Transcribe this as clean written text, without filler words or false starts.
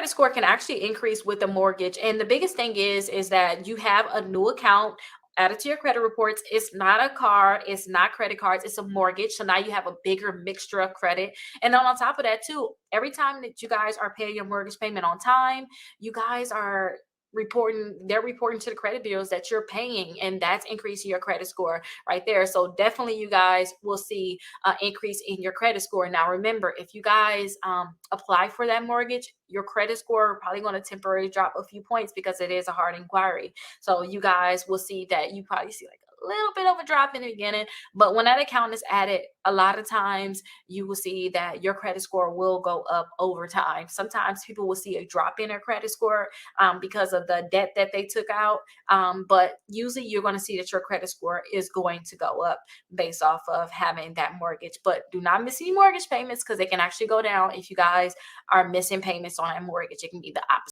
credit score can actually increase with a mortgage. And the biggest thing is that you have a new account added to your credit reports. It's not a car, it's not credit cards, it's a mortgage. So now you have a bigger mixture of credit. And then on top of that, too, every time that you guys are paying your mortgage payment on time, you guys are they're reporting to the credit bureaus that you're paying, and that's increasing your credit score right there. So definitely you guys will see an increase in your credit score. Now remember, if you guys apply for that mortgage, your credit score probably going to temporarily drop a few points because it is a hard inquiry. So you guys will see that you probably see like a little bit of a drop in the beginning, but when that account is added, a lot of times you will see that your credit score will go up over time. Sometimes people will see a drop in their credit score because of the debt that they took out. But usually you're going to see that your credit score is going to go up based off of having that mortgage. But do not miss any mortgage payments because they can actually go down if you guys are missing payments on that mortgage. It can be the opposite.